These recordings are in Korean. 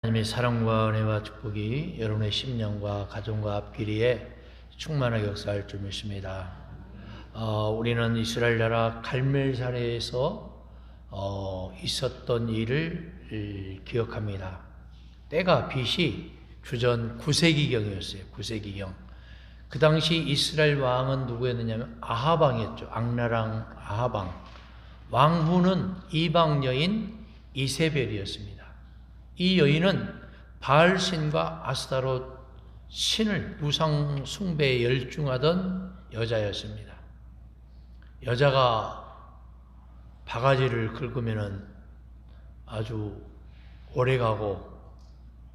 하나님의 사랑과 은혜와 축복이 여러분의 심령과 가정과 앞길이에 충만하게 역사할 줄 믿습니다. 우리는 이스라엘 나라 갈멜산에서 있었던 일을 기억합니다. 때가 빛이 주전 9세기경이었어요. 9세기경. 그 당시 이스라엘 왕은 누구였느냐면 아하방이었죠. 악나랑 아하방. 왕후는 이방 여인 이세벨이었습니다. 이 여인은 바알신과 아스타롯 신을 우상 숭배에 열중하던 여자였습니다. 여자가 바가지를 긁으면은 아주 오래 가고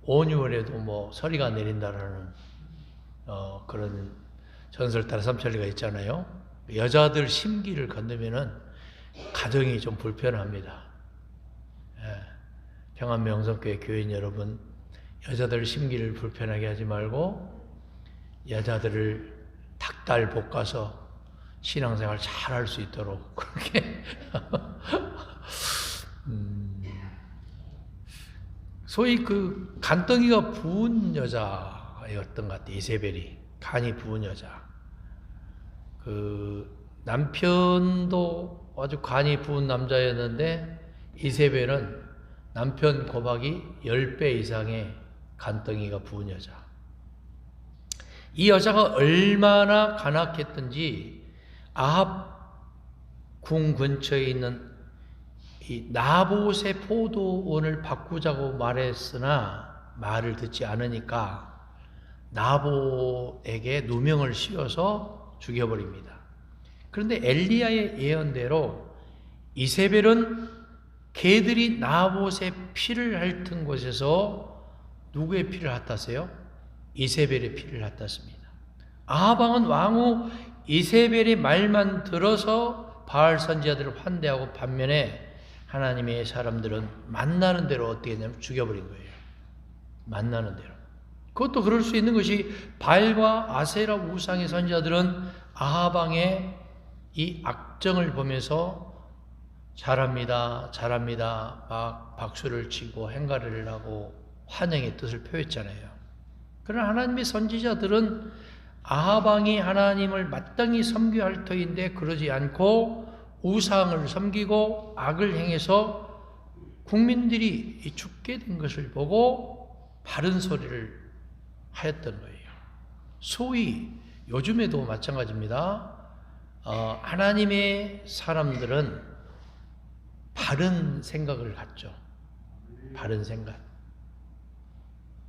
5개월에도 서리가 내린다라는 그런 전설따라 삼천리가 있잖아요. 여자들 심기를 건너면은 가정이 좀 불편합니다. 평안명성교회 교인 여러분, 여자들 심기를 불편하게 하지 말고 여자들을 닭달 볶아서 신앙생활 잘 할 수 있도록 그렇게 소위 그 간덩이가 부은 여자였던 것 같아요. 이세벨이 간이 부은 여자. 그 남편도 아주 간이 부은 남자였는데 이세벨은 남편 고박이 10배 이상의 간덩이가 부은 여자. 이 여자가 얼마나 간악했던지 아합 궁 근처에 있는 이 나봇의 포도원을 바꾸자고 말했으나 말을 듣지 않으니까 나봇에게 누명을 씌워서 죽여버립니다. 그런데 엘리야의 예언대로 이세벨은 개들이 나봇의 피를 핥은 곳에서 누구의 피를 핥았어요? 이세벨의 피를 핥았습니다. 아하방은 왕후 이세벨의 말만 들어서 바알 선지자들을 환대하고 반면에 하나님의 사람들은 만나는 대로 어떻게 했냐면 죽여버린 거예요. 만나는 대로. 그것도 그럴 수 있는 것이 바알과 아세라 우상의 선지자들은 아하방의 이 악정을 보면서 잘합니다, 잘합니다, 막 박수를 치고 행가를 하고 환영의 뜻을 표했잖아요. 그러나 하나님의 선지자들은 아하방이 하나님을 마땅히 섬겨야 할 터인데 그러지 않고 우상을 섬기고 악을 행해서 국민들이 죽게 된 것을 보고 바른 소리를 하였던 거예요. 소위 요즘에도 마찬가지입니다. 하나님의 사람들은 바른 생각을 갖죠. 바른 생각.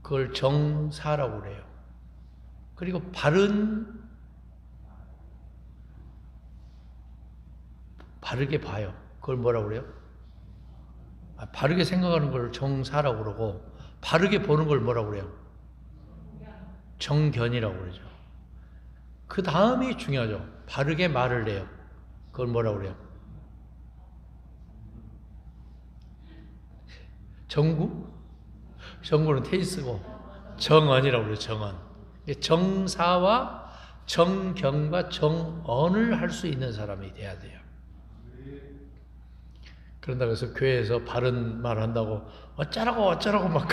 그걸 정사라고 그래요. 그리고 바르게 봐요. 그걸 뭐라고 그래요? 바르게 생각하는 걸 정사라고 그러고 바르게 보는 걸 뭐라고 그래요? 정견이라고 그러죠. 그 다음이 중요하죠. 바르게 말을 해요. 그걸 뭐라고 그래요? 정구? 정구는 테니스고 정언이라고 그래요. 정언. 정사와 정경과 정언을 할 수 있는 사람이 돼야 돼요. 그런다고 해서 교회에서 바른 말 한다고 어쩌라고 막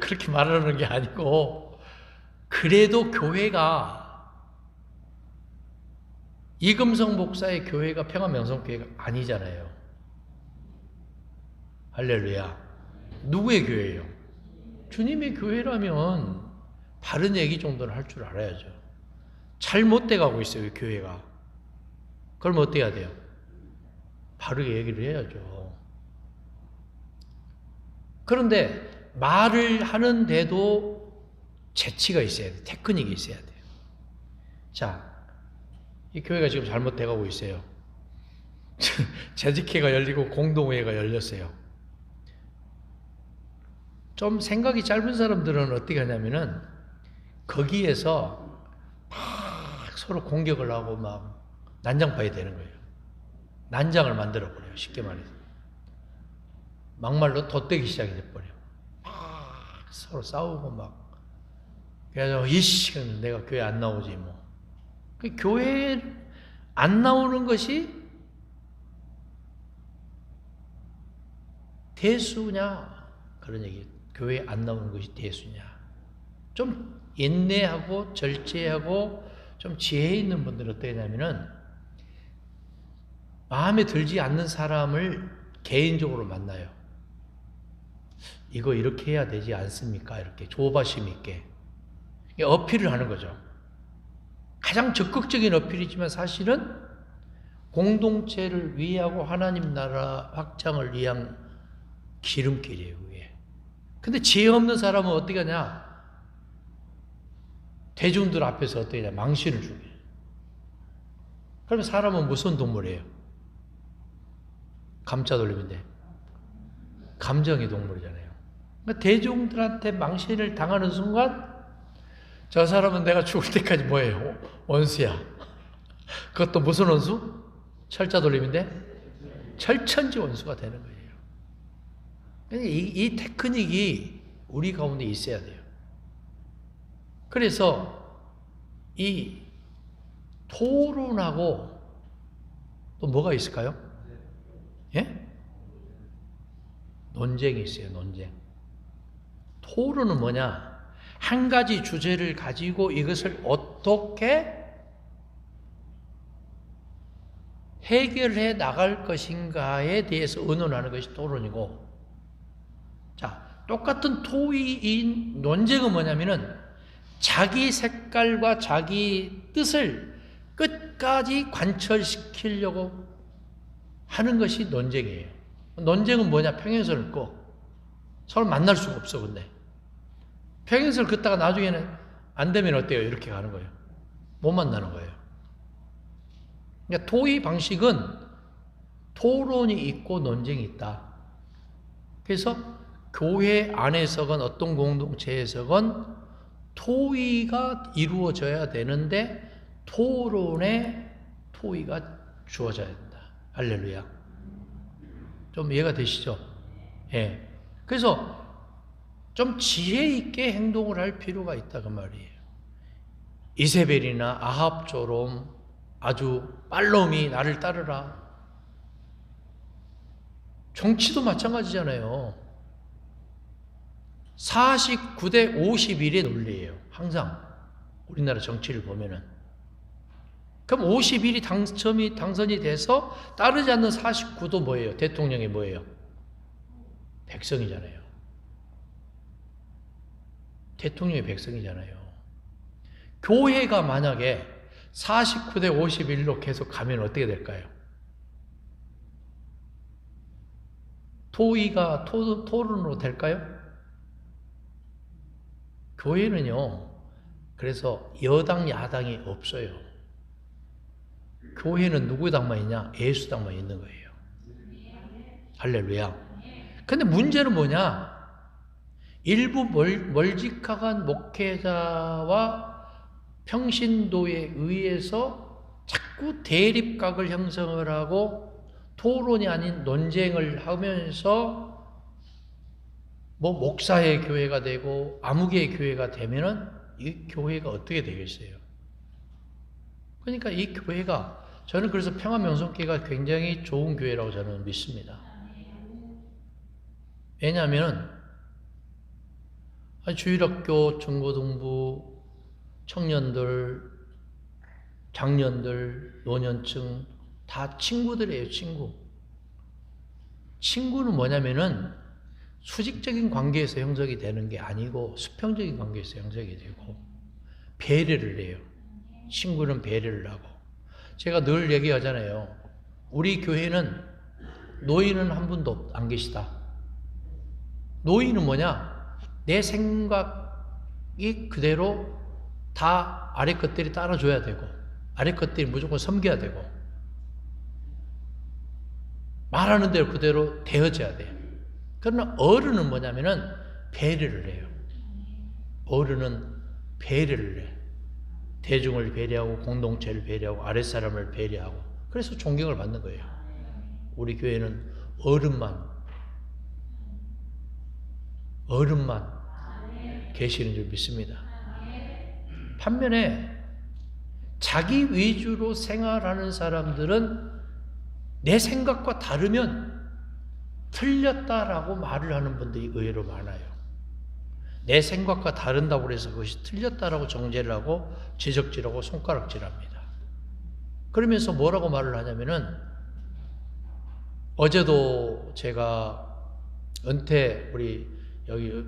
그렇게 말하는 게 아니고, 그래도 교회가 이금성 목사의 교회가 평안명성교회가 아니잖아요. 할렐루야. 누구의 교회예요? 주님의 교회라면 바른 얘기 정도는 할 줄 알아야죠. 잘못돼 가고 있어요, 교회가. 그럼 어떻게 해야 돼요? 바르게 얘기를 해야죠. 그런데 말을 하는데도 재치가 있어야 돼요. 테크닉이 있어야 돼요. 자, 이 교회가 지금 잘못돼 가고 있어요. 재직회가 열리고 공동회가 열렸어요. 좀 생각이 짧은 사람들은 어떻게 하냐면은 거기에서 막 서로 공격을 하고 막 난장판이 되는 거예요. 난장을 만들어 버려요. 쉽게 말해서. 막말로 덧대기 시작이 돼 버려요. 막 서로 싸우고 막. 그래서 이씨, 내가 교회 안 나오지 뭐. 그 교회 안 나오는 것이 대수냐 그런 얘기. 교회 안 나오는 것이 대수냐. 좀 인내하고 절제하고 좀 지혜 있는 분들은 어떻게 하냐면은 마음에 들지 않는 사람을 개인적으로 만나요. 이거 이렇게 해야 되지 않습니까? 이렇게 조바심 있게 어필을 하는 거죠. 가장 적극적인 어필이지만 사실은 공동체를 위하고 하나님 나라 확장을 위한 기름길이에요, 그게. 근데 지혜 없는 사람은 어떻게 하냐? 대중들 앞에서 어떻게 하냐? 망신을 주게. 그러면 사람은 무슨 동물이에요? 감자 돌림인데. 감정의 동물이잖아요. 그러니까 대중들한테 망신을 당하는 순간 저 사람은 내가 죽을 때까지 뭐예요? 원수야. 그것도 무슨 원수? 철자 돌림인데 철천지 원수가 되는 거예요. 이 테크닉이 우리 가운데 있어야 돼요. 그래서 이 토론하고 또 뭐가 있을까요? 예? 논쟁이 있어요. 논쟁. 토론은 뭐냐? 한 가지 주제를 가지고 이것을 어떻게 해결해 나갈 것인가에 대해서 의논하는 것이 토론이고, 자, 똑같은 토의인 논쟁은 뭐냐면은 자기 색깔과 자기 뜻을 끝까지 관철시키려고 하는 것이 논쟁이에요. 논쟁은 뭐냐? 평행선을 끄. 서로 만날 수가 없어, 근데. 평행선을 긋다가 나중에는 안 되면 어때요? 이렇게 가는 거예요. 못 만나는 거예요. 그러니까 토의 방식은 토론이 있고 논쟁이 있다. 그래서 교회 안에서건 어떤 공동체에서건 토의가 이루어져야 되는데 토론에 토의가 주어져야 된다. 할렐루야. 좀 이해가 되시죠? 예. 그래서 좀 지혜 있게 행동을 할 필요가 있다 그 말이에요. 이세벨이나 아합처럼 아주 빨놈이 나를 따르라. 정치도 마찬가지잖아요. 49대 51의 논리예요. 항상 우리나라 정치를 보면은. 그럼 51이 당선이 돼서 따르지 않는 49도 뭐예요? 대통령이 뭐예요? 백성이잖아요. 대통령이 백성이잖아요. 교회가 만약에 49대 51로 계속 가면 어떻게 될까요? 토의가 토론으로 될까요? 교회는요, 그래서 여당, 야당이 없어요. 교회는 누구 당만 있냐? 예수 당만 있는 거예요. 할렐루야. 근데 문제는 뭐냐? 일부 멀직한 목회자와 평신도에 의해서 자꾸 대립각을 형성을 하고 토론이 아닌 논쟁을 하면서 뭐 목사의 교회가 되고 아무개의 교회가 되면은 이 교회가 어떻게 되겠어요? 그러니까 이 교회가, 저는 그래서 평화명성교회가 굉장히 좋은 교회라고 저는 믿습니다. 왜냐하면 주일학교, 중고등부, 청년들, 장년들, 노년층 다 친구들이에요. 친구는 뭐냐면은 수직적인 관계에서 형성이 되는 게 아니고 수평적인 관계에서 형성이 되고 배려를 해요. 친구는 배려를 하고. 제가 늘 얘기하잖아요. 우리 교회는 노인은 한 분도 안 계시다. 노인은 뭐냐? 내 생각이 그대로 다 아래 것들이 따라줘야 되고 아래 것들이 무조건 섬겨야 되고 말하는 대로 그대로 되어져야 돼요. 그러나 어른은 뭐냐면은 배려를 해요. 어른은 배려를 해. 대중을 배려하고 공동체를 배려하고 아랫사람을 배려하고 그래서 존경을 받는 거예요. 우리 교회는 어른만 계시는 줄 믿습니다. 반면에 자기 위주로 생활하는 사람들은 내 생각과 다르면 틀렸다라고 말을 하는 분들이 의외로 많아요. 내 생각과 다른다고 해서 그것이 틀렸다라고 정죄를 하고 지적질하고 손가락질합니다. 그러면서 뭐라고 말을 하냐면은, 어제도 제가 우리 여기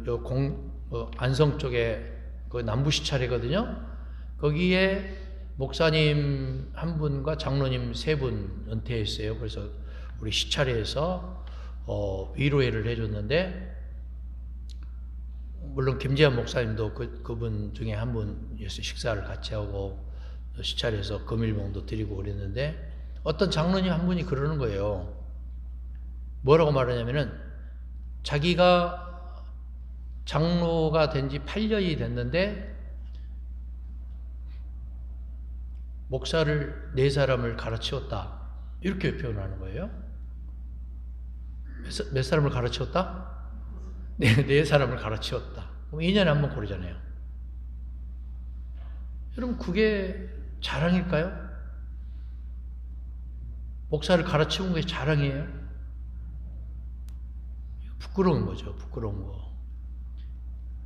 안성 쪽에 그 남부 시찰이거든요. 거기에 목사님 한 분과 장로님 3분 은퇴했어요. 그래서 우리 시찰회에서 위로회를 해줬는데, 물론 김재한 목사님도 그분 중에 한 분이었어요. 식사를 같이 하고 시찰에서 금일봉도 드리고 그랬는데, 어떤 장로님 한 분이 그러는 거예요. 뭐라고 말하냐면은, 자기가 장로가 된 지 8년이 됐는데 목사를 4사람을 가르치웠다, 이렇게 표현하는 거예요. 몇 사람을 가르치웠다? 네 사람을 가르치웠다. 그럼 2년에 한 번 고르잖아요. 여러분, 그게 자랑일까요? 목사를 가르치운 것이 자랑이에요? 부끄러운 거죠, 부끄러운 거.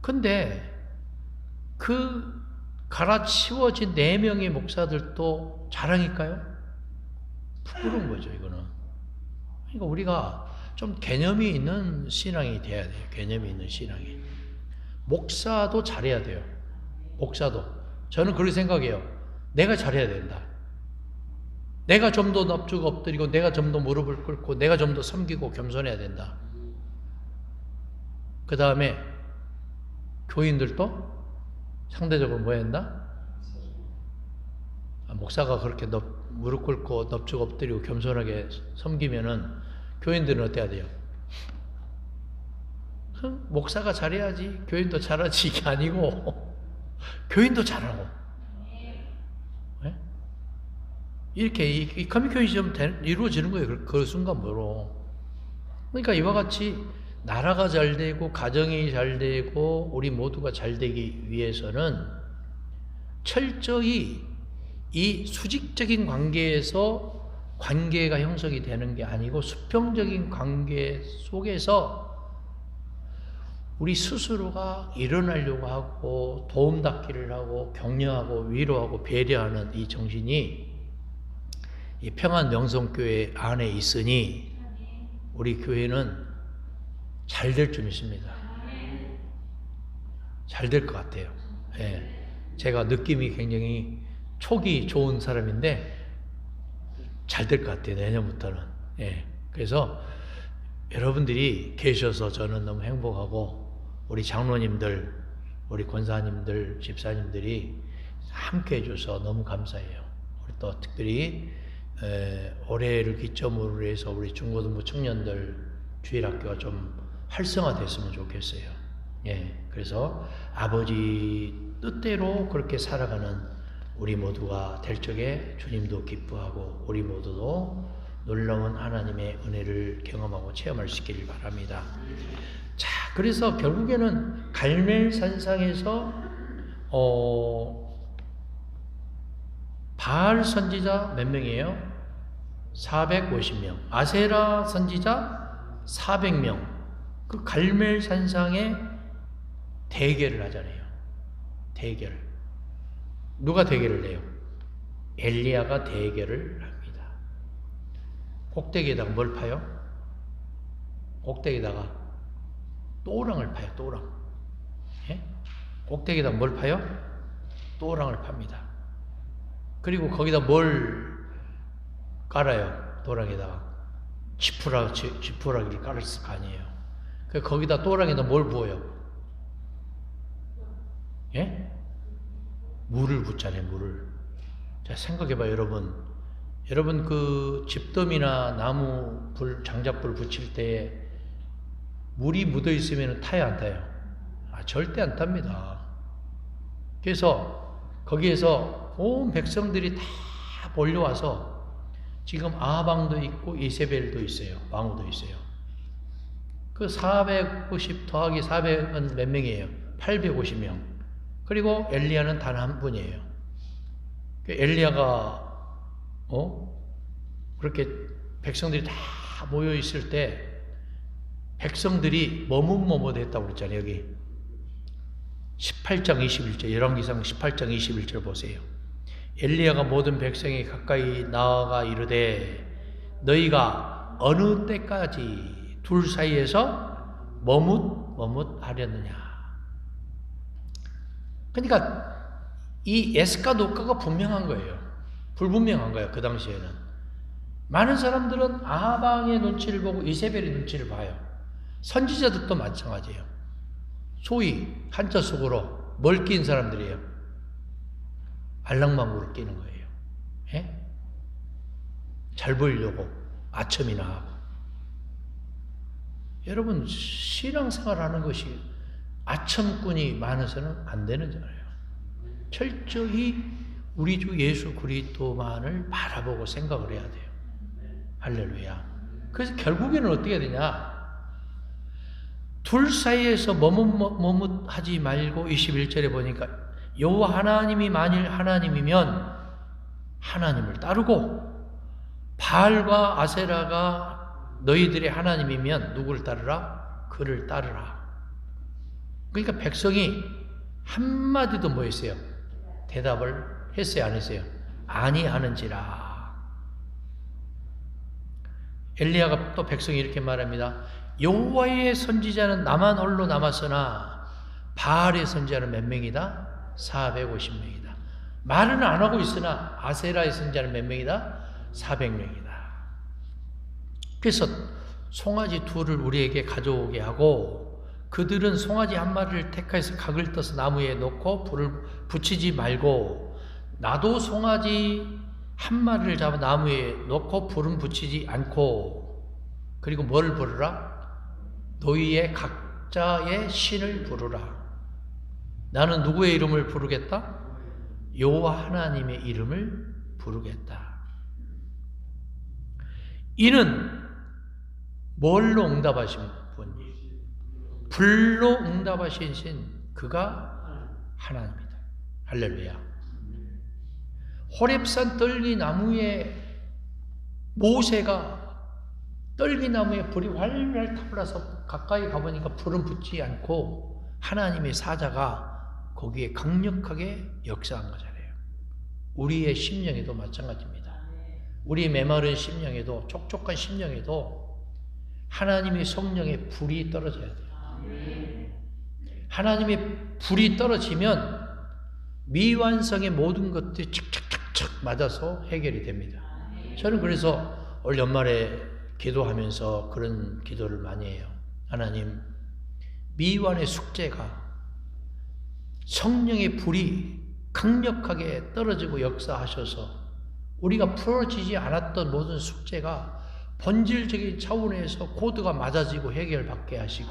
근데 그 갈아치워진 4명의 목사들도 자랑일까요? 부끄러운 거죠, 이거는. 그러니까 우리가 좀 개념이 있는 신앙이 돼야 돼요. 개념이 있는 신앙이. 목사도 잘해야 돼요. 목사도. 저는 그렇게 생각해요. 내가 잘해야 된다. 내가 좀 더 넙죽 엎드리고, 내가 좀 더 무릎을 꿇고, 내가 좀 더 섬기고 겸손해야 된다. 그 다음에 교인들도 상대적으로 뭐 해야 한다? 목사가 그렇게 무릎 꿇고 넙죽 엎드리고 겸손하게 섬기면은 교인들은 어때야 돼요? 목사가 잘해야지 교인도 잘하지, 이게 아니고 교인도 잘하고, 네? 이렇게 이 커뮤니케이션이 좀 이루어지는 거예요. 그 순간으로. 그러니까 이와 같이 나라가 잘 되고 가정이 잘 되고 우리 모두가 잘 되기 위해서는 철저히 이 수직적인 관계에서 관계가 형성이 되는 게 아니고, 수평적인 관계 속에서 우리 스스로가 일어나려고 하고 도움닫기를 하고 격려하고 위로하고 배려하는 이 정신이 이 평안 명성교회 안에 있으니 우리 교회는 잘 될 줄 믿습니다. 잘 될 것 같아요. 예. 제가 느낌이 굉장히 촉이 좋은 사람인데 잘 될 것 같아요, 내년부터는. 예. 그래서 여러분들이 계셔서 저는 너무 행복하고, 우리 장로님들, 우리 권사님들, 집사님들이 함께 해줘서 너무 감사해요. 우리 또 특별히 올해를 기점으로 해서 우리 중고등부 청년들 주일학교가 좀 활성화됐으면 좋겠어요. 예. 그래서 아버지 뜻대로 그렇게 살아가는 우리 모두가 될 적에 주님도 기뻐하고 우리 모두도 놀라운 하나님의 은혜를 경험하고 체험할 수 있기를 바랍니다. 자, 그래서 결국에는 갈멜산상에서 바알 선지자 몇 명이에요? 450명. 아세라 선지자 400명. 그 갈멜산상에 대결을 하잖아요. 대결. 누가 대결을 해요? 엘리야가 대결을 합니다. 꼭대기에다가 뭘 파요? 꼭대기에다가 또랑을 파요. 또랑. 예? 꼭대기에다가 뭘 파요? 또랑을 팝니다. 그리고 거기다 뭘 깔아요? 또랑에다가 지푸라기를 깔았을 거 아니에요. 거기다 또랑에다 뭘 부어요? 예? 물을 붓잖아요, 물을. 자, 생각해봐요, 여러분. 여러분, 그 집덤이나 나무 장작불 붙일 때 물이 묻어 있으면 타요, 안 타요? 절대 안 탑니다. 그래서 거기에서 온 백성들이 다 몰려와서 지금 아방도 있고 이세벨도 있어요. 왕후도 있어요. 그 450 더하기 400은 몇 명이에요? 850명. 그리고 엘리야는 단 한 분이에요. 엘리야가 그렇게 백성들이 다 모여 있을 때 백성들이 머뭇머뭇했다고 그랬잖아요. 여기 18장 21절, 열왕기상 18장 21절 보세요. 엘리야가 모든 백성이 가까이 나아가 이르되 너희가 어느 때까지 둘 사이에서 머뭇하려느냐. 그러니까 이 에스카 노카가 분명한 거예요. 불분명한 거예요. 그 당시에는. 많은 사람들은 아하방의 눈치를 보고 이세벨의 눈치를 봐요. 선지자들도 마찬가지예요. 소위 한자 속으로 뭘 낀 사람들이에요. 알랑망구를 끼는 거예요. 예? 잘 보이려고 아첨이나 하고. 여러분, 신앙생활 하는 것이 아첨꾼이 많아서는 안 되는 거예요. 철저히 우리 주 예수 그리스도만을 바라보고 생각을 해야 돼요. 할렐루야. 그래서 결국에는 어떻게 되냐? 둘 사이에서 머뭇하지 말고 21절에 보니까 여호와 하나님이 만일 하나님이면 하나님을 따르고 바알과 아세라가 너희들의 하나님이면 누구를 따르라? 그를 따르라. 그러니까 백성이 한마디도 뭐 했어요? 대답을 했어요? 안 했어요? 아니하는지라. 엘리야가 또 백성이 이렇게 말합니다. 여호와의 선지자는 나만 홀로 남았으나 바알의 선지자는 몇 명이다? 450명이다. 말은 안 하고 있으나 아세라의 선지자는 몇 명이다? 400명이다. 그래서 송아지 둘을 우리에게 가져오게 하고 그들은 송아지 한 마리를 택하여서 각을 떠서 나무에 놓고 불을 붙이지 말고 나도 송아지 한 마리를 잡아 나무에 놓고 불은 붙이지 않고 그리고 뭘 부르라? 너희의 각자의 신을 부르라. 나는 누구의 이름을 부르겠다? 여호와 하나님의 이름을 부르겠다. 이는 뭘로 응답하신 분이? 불로 응답하신 신 그가 하나님이다. 할렐루야. 호렙산 떨기나무에 모세가 떨기나무에 불이 활활 타올라서 가까이 가보니까 불은 붙지 않고 하나님의 사자가 거기에 강력하게 역사한 거잖아요. 우리의 심령에도 마찬가지입니다. 우리의 메마른 심령에도 촉촉한 심령에도 하나님의 성령의 불이 떨어져야 돼요. 하나님의 불이 떨어지면 미완성의 모든 것들이 착착착착 맞아서 해결이 됩니다. 저는 그래서 올 연말에 기도하면서 그런 기도를 많이 해요. 하나님, 미완의 숙제가 성령의 불이 강력하게 떨어지고 역사하셔서 우리가 풀어지지 않았던 모든 숙제가 본질적인 차원에서 코드가 맞아지고 해결받게 하시고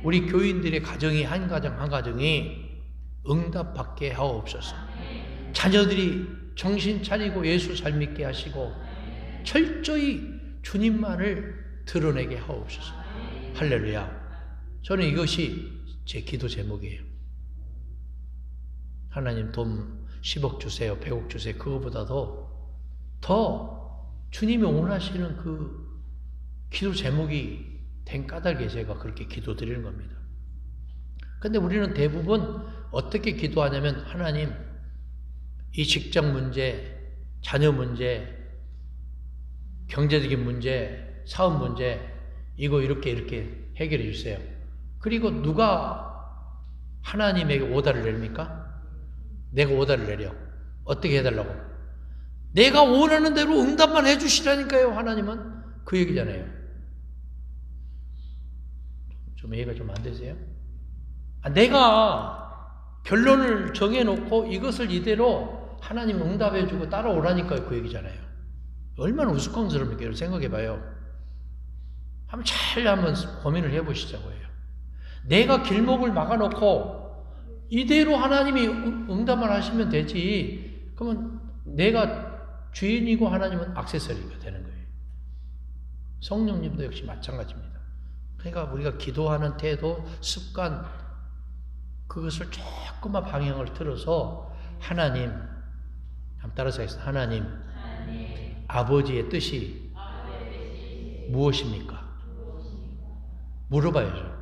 우리 교인들의 가정이 한 가정 한 가정이 응답받게 하옵소서. 자녀들이 정신 차리고 예수 잘 믿게 하시고 철저히 주님만을 드러내게 하옵소서. 할렐루야. 저는 이것이 제 기도 제목이에요. 하나님 돈 10억 주세요, 100억 주세요. 그거보다도 더 주님이 원하시는 그 기도 제목이 된 까닭에 제가 그렇게 기도 드리는 겁니다. 근데 우리는 대부분 어떻게 기도하냐면 하나님 이 직장 문제, 자녀 문제, 경제적인 문제, 사업 문제 이거 이렇게 해결해 주세요. 그리고 누가 하나님에게 오다를 내립니까? 내가 오다를 내려. 어떻게 해달라고? 내가 원하는 대로 응답만 해주시라니까요. 하나님은 그 얘기잖아요. 좀 이해가 좀 안 되세요? 내가 결론을 정해놓고 이것을 이대로 하나님 응답해주고 따라오라니까요. 그 얘기잖아요. 얼마나 우스꽝스럽니까? 생각해봐요. 한번 고민을 해보시자고 해요. 내가 길목을 막아놓고 이대로 하나님이 응답만 하시면 되지. 그러면 내가 주인이고 하나님은 액세서리가 되는 거예요. 성령님도 역시 마찬가지입니다. 그러니까 우리가 기도하는 태도, 습관 그것을 조금만 방향을 틀어서 하나님 한번 따라서 하겠습니다. 하나님 아버지의 뜻이 무엇입니까? 물어봐야죠.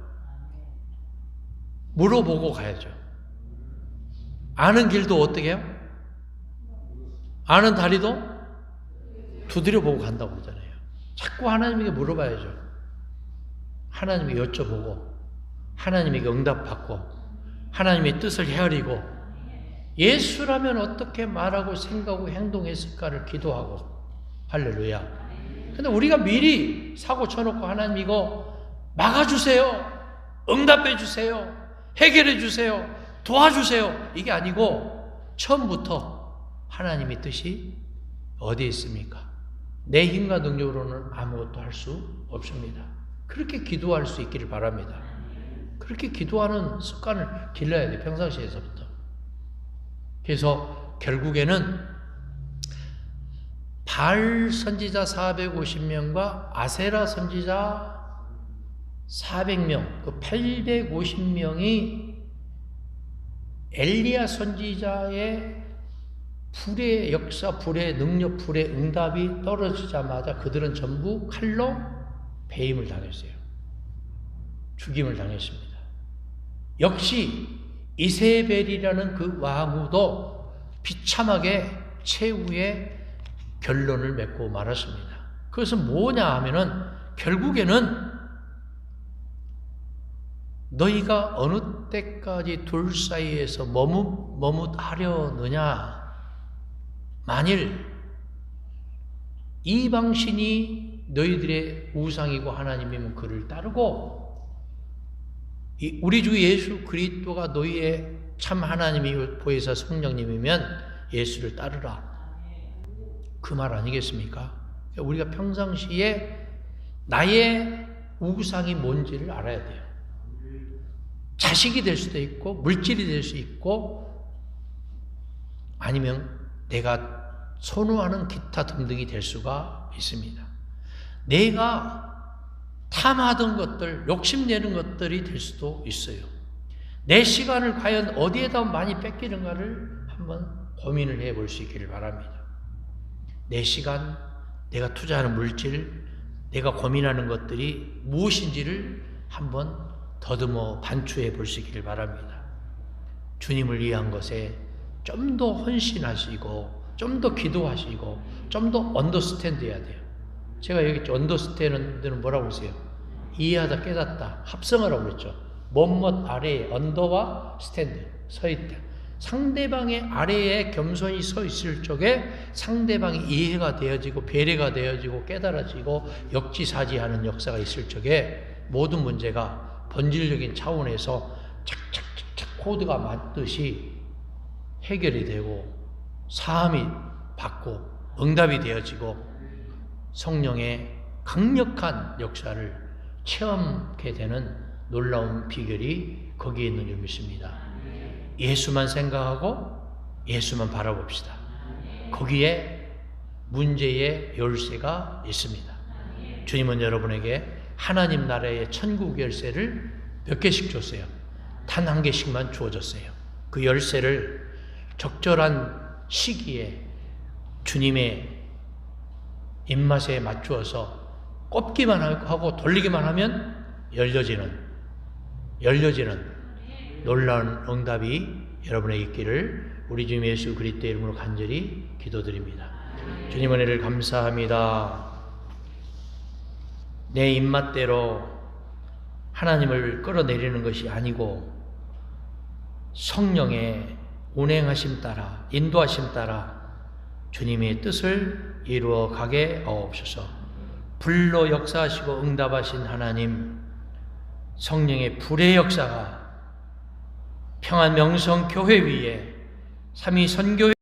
물어보고 가야죠. 아는 길도 어떻게 해요? 아는 다리도 두드려보고 간다고 그러잖아요. 자꾸 하나님에게 물어봐야죠. 하나님에게 여쭤보고 하나님에게 응답받고 하나님의 뜻을 헤아리고 예수라면 어떻게 말하고 생각하고 행동했을까를 기도하고. 할렐루야. 근데 우리가 미리 사고 쳐놓고 하나님 이거 막아주세요, 응답해주세요, 해결해주세요, 도와주세요, 이게 아니고 처음부터 하나님의 뜻이 어디에 있습니까? 내 힘과 능력으로는 아무것도 할 수 없습니다. 그렇게 기도할 수 있기를 바랍니다. 그렇게 기도하는 습관을 길러야 돼요. 평상시에서부터. 그래서 결국에는 바알 선지자 450명과 아세라 선지자 400명, 그 850명이 엘리야 선지자의 불의 역사, 불의 능력, 불의 응답이 떨어지자마자 그들은 전부 칼로 배임을 당했어요. 죽임을 당했습니다. 역시 이세벨이라는 그 왕후도 비참하게 최후의 결론을 맺고 말았습니다. 그것은 뭐냐 하면은 결국에는 너희가 어느 때까지 둘 사이에서 머뭇하려느냐. 만일 이방신이 너희들의 우상이고 하나님이면 그를 따르고 우리 주 예수 그리스도가 너희의 참 하나님이고 보혜사 성령님이면 예수를 따르라. 그 말 아니겠습니까? 우리가 평상시에 나의 우상이 뭔지를 알아야 돼요. 자식이 될 수도 있고 물질이 될 수 있고 아니면 내가 선호하는 기타 등등이 될 수가 있습니다. 내가 탐하던 것들, 욕심내는 것들이 될 수도 있어요. 내 시간을 과연 어디에다 많이 뺏기는가를 한번 고민을 해볼 수 있기를 바랍니다. 내 시간, 내가 투자하는 물질, 내가 고민하는 것들이 무엇인지를 한번 더듬어 반추해 볼 수 있기를 바랍니다. 주님을 위한 것에 좀 더 헌신하시고 좀 더 기도하시고 좀 더 언더스탠드 해야 돼요. 제가 여기 언더스탠드는 뭐라고 했어요? 이해하다, 깨닫다, 합성하라고 그랬죠. 뭐뭇 아래에 언더와 스탠드, 서 있다. 상대방의 아래에 겸손히 서 있을 적에 상대방이 이해가 되어지고 배려가 되어지고 깨달아지고 역지사지하는 역사가 있을 적에 모든 문제가 본질적인 차원에서 착착착착 코드가 맞듯이 해결이 되고 사함이 받고 응답이 되어지고 성령의 강력한 역사를 체험하게 되는 놀라운 비결이 거기에 있는 줄 믿습니다. 예수만 생각하고 예수만 바라봅시다. 거기에 문제의 열쇠가 있습니다. 주님은 여러분에게 하나님 나라의 천국 열쇠를 몇 개씩 줬어요? 단 한 개씩만 주어졌어요. 그 열쇠를 적절한 시기에 주님의 입맛에 맞추어서 꼽기만 하고 돌리기만 하면 열려지는 놀라운 응답이 여러분의 있기를 우리 주님 예수 그리스도의 이름으로 간절히 기도드립니다. 주님 은혜를 감사합니다. 내 입맛대로 하나님을 끌어내리는 것이 아니고 성령의 운행하심 따라 인도하심 따라 주님의 뜻을 이루어 가게 하옵소서. 불로 역사하시고 응답하신 하나님, 성령의 불의 역사가 평안 명성 교회 위에 삼위 선교회